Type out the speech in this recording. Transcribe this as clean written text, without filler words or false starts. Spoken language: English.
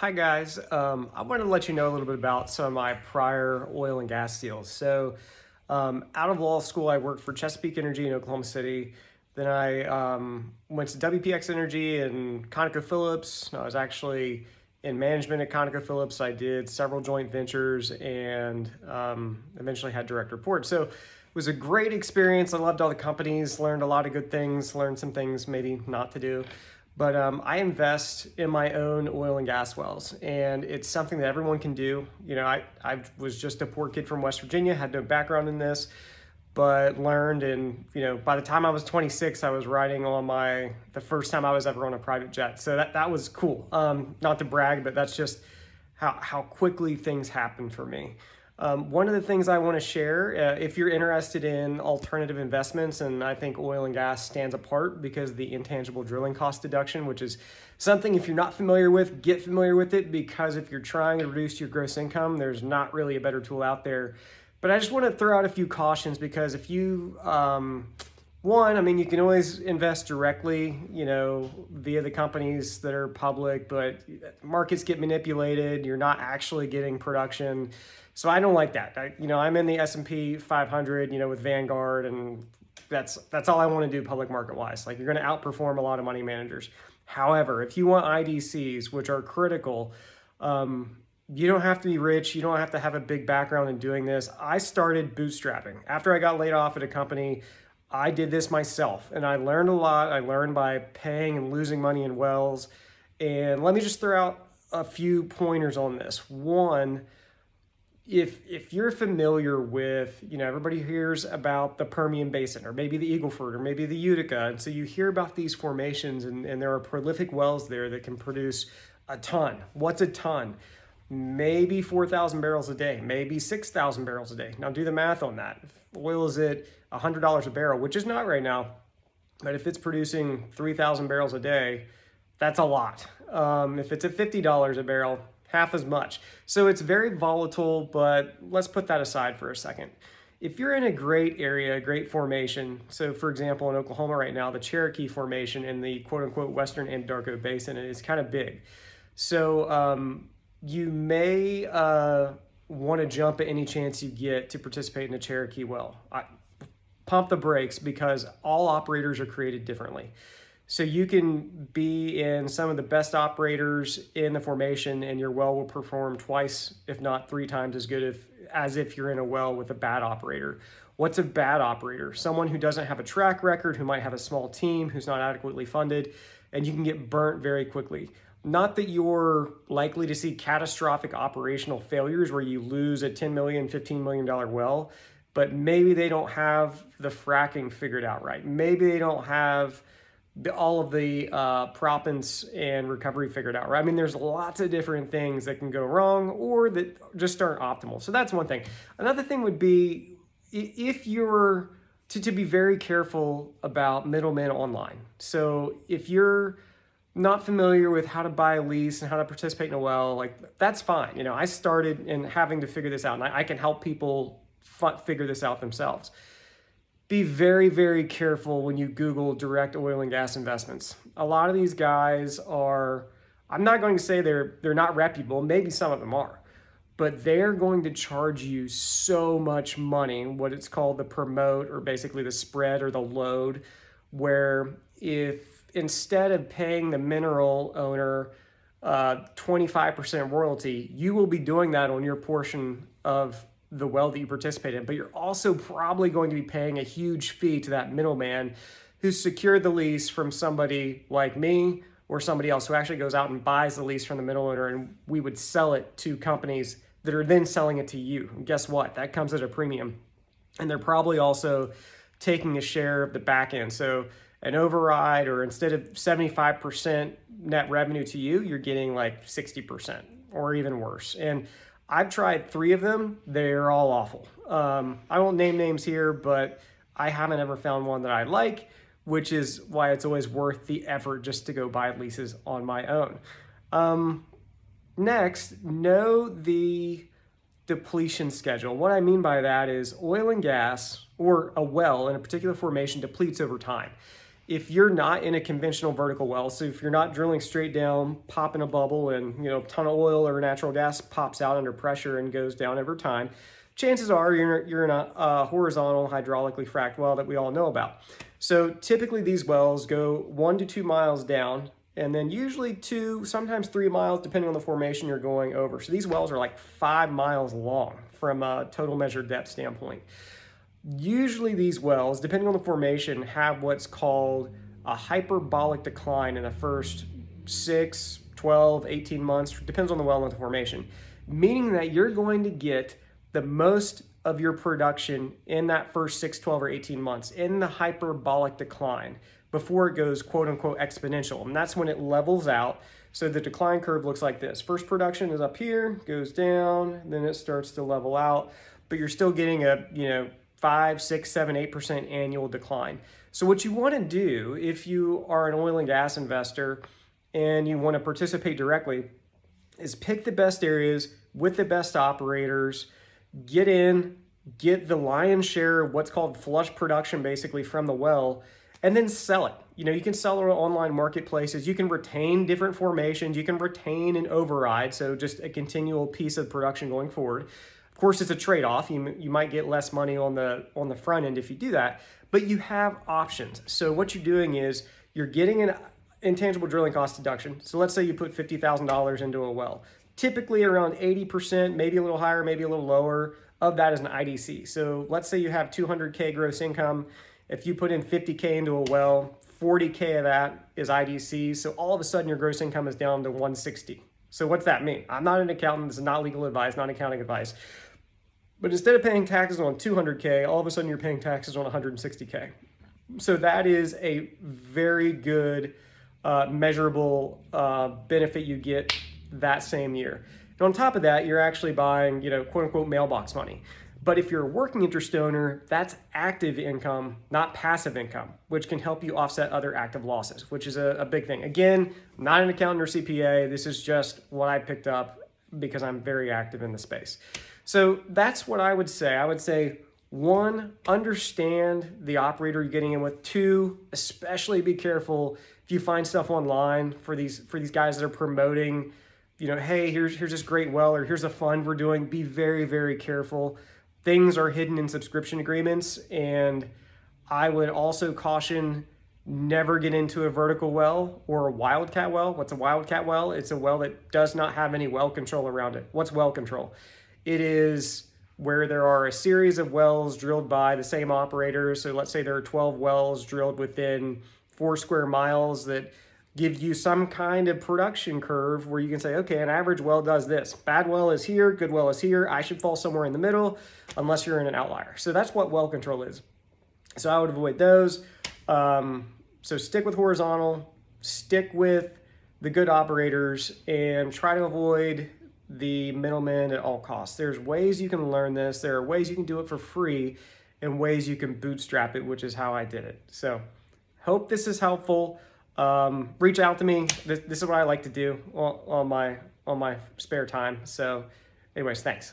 Hi guys, I wanted to let you know a little bit about some of my prior oil and gas deals. Out of law school, I worked for Chesapeake Energy in Oklahoma City. Then I went to WPX Energy and ConocoPhillips. I was actually in management at ConocoPhillips. I did several joint ventures and eventually had direct reports. So it was a great experience. I loved all the companies, learned a lot of good things, learned some things maybe not to do. But I invest in my own oil and gas wells, and it's something that everyone can do. I was just a poor kid from West Virginia, had no background in this, but learned. And by the time I was 26, I was riding on the first time I was ever on a private jet. So that was cool. Not to brag, but that's just how quickly things happen for me. One of the things I want to share, if you're interested in alternative investments, and I think oil and gas stands apart because of the intangible drilling cost deduction, which is something if you're not familiar with, get familiar with it, because if you're trying to reduce your gross income, there's not really a better tool out there. But I just want to throw out a few cautions because if you, you can always invest directly, via the companies that are public, but markets get manipulated. You're not actually getting production. So I don't like that. I'm in the S&P 500, with Vanguard, and that's all I want to do public market wise. Like, you're going to outperform a lot of money managers. However, if you want IDCs, which are critical, you don't have to be rich. You don't have to have a big background in doing this. I started bootstrapping. After I got laid off at a company, I did this myself, and I learned a lot. I learned by paying and losing money in wells. And let me just throw out a few pointers on this. One, if you're familiar with, everybody hears about the Permian Basin or maybe the Eagle Ford or maybe the Utica. And so you hear about these formations and there are prolific wells there that can produce a ton. What's a ton? Maybe 4,000 barrels a day, maybe 6,000 barrels a day. Now do the math on that. If oil is at $100 a barrel, which is not right now, but if it's producing 3,000 barrels a day, that's a lot. If it's at $50 a barrel, half as much. So it's very volatile, but let's put that aside for a second. If you're in a great area, a great formation, so for example, in Oklahoma right now, the Cherokee Formation in the quote unquote Western Anadarko Basin is kind of big. So you may want to jump at any chance you get to participate in a Cherokee well. Pump the brakes because all operators are created differently. So you can be in some of the best operators in the formation and your well will perform twice, if not three times as good as if you're in a well with a bad operator. What's a bad operator? Someone who doesn't have a track record, who might have a small team, who's not adequately funded, and you can get burnt very quickly. Not that you're likely to see catastrophic operational failures where you lose a $10 million, $15 million well, but maybe they don't have the fracking figured out right. Maybe they don't have all of the proppants and recovery figured out, right? I mean, there's lots of different things that can go wrong or that just aren't optimal. So that's one thing. Another thing would be if you're to be very careful about middlemen online. So if you're not familiar with how to buy a lease and how to participate in a well, like, that's fine. I started in having to figure this out, and I can help people figure this out themselves. Be very, very careful when you Google direct oil and gas investments. A lot of these guys are, I'm not going to say they're not reputable, maybe some of them are, but they're going to charge you so much money, what it's called the promote, or basically the spread or the load, where if instead of paying the mineral owner 25% royalty, you will be doing that on your portion of the well that you participate in, but you're also probably going to be paying a huge fee to that middleman who's secured the lease from somebody like me or somebody else who actually goes out and buys the lease from the middle owner, and we would sell it to companies that are then selling it to you. And guess what? That comes at a premium. And they're probably also taking a share of the back end. So an override, or instead of 75% net revenue to you, you're getting like 60% or even worse. And I've tried 3 of them. They're all awful. I won't name names here, but I haven't ever found one that I like, which is why it's always worth the effort just to go buy leases on my own. Next, know the depletion schedule. What I mean by that is oil and gas, or a well in a particular formation, depletes over time. if you're not in a conventional vertical well, so if you're not drilling straight down, popping a bubble and a ton of oil or natural gas pops out under pressure and goes down over time, chances are you're in a horizontal hydraulically fracked well that we all know about. So typically these wells go 1 to 2 miles down, and then usually 2, sometimes 3 miles, depending on the formation you're going over. So these wells are like 5 miles long from a total measured depth standpoint. Usually these wells, depending on the formation, have what's called a hyperbolic decline in the first 6, 12, 18 months, depends on the well and the formation, meaning that you're going to get the most of your production in that first 6, 12, or 18 months in the hyperbolic decline before it goes quote unquote exponential. And that's when it levels out. So the decline curve looks like this. First production is up here, goes down, then it starts to level out, but you're still getting a, 5, 6, 7, 8% annual decline. So what you want to do if you are an oil and gas investor and you want to participate directly is pick the best areas with the best operators, get in, get the lion's share of what's called flush production basically from the well, and then sell it. You can sell it on online marketplaces. You can retain different formations. You can retain an override, so just a continual piece of production going forward. Of course, it's a trade-off. You might get less money on the front end if you do that, but you have options. So what you're doing is you're getting an intangible drilling cost deduction. So let's say you put $50,000 into a well. Typically around 80%, maybe a little higher, maybe a little lower, of that is an IDC. So let's say you have 200K gross income. If you put in 50K into a well, 40K of that is IDC. So all of a sudden your gross income is down to 160. So what's that mean? I'm not an accountant. This is not legal advice, not accounting advice. But instead of paying taxes on 200K, all of a sudden you're paying taxes on 160K. So that is a very good measurable benefit you get that same year. And on top of that, you're actually buying, quote unquote mailbox money. But if you're a working interest owner, that's active income, not passive income, which can help you offset other active losses, which is a big thing. Again, I'm not an accountant or CPA. This is just what I picked up because I'm very active in the space. So that's what I would say. I would say, 1, understand the operator you're getting in with. 2, especially be careful if you find stuff online for these guys that are promoting, hey, here's this great well, or here's a fund we're doing. Be very, very careful. Things are hidden in subscription agreements, and I would also caution, never get into a vertical well or a wildcat well. What's a wildcat well? It's a well that does not have any well control around it. What's well control? It is where there are a series of wells drilled by the same operator. So let's say there are 12 wells drilled within 4 square miles that give you some kind of production curve where you can say, okay, an average well does this. Bad well is here, good well is here. I should fall somewhere in the middle unless you're in an outlier. So that's what well control is. So I would avoid those. So stick with horizontal, stick with the good operators, and try to avoid the middlemen at all costs. There's ways you can learn this. There are ways you can do it for free and ways you can bootstrap it, which is how I did it. So hope this is helpful. Reach out to me. This is what I like to do on my spare time. So anyways, thanks.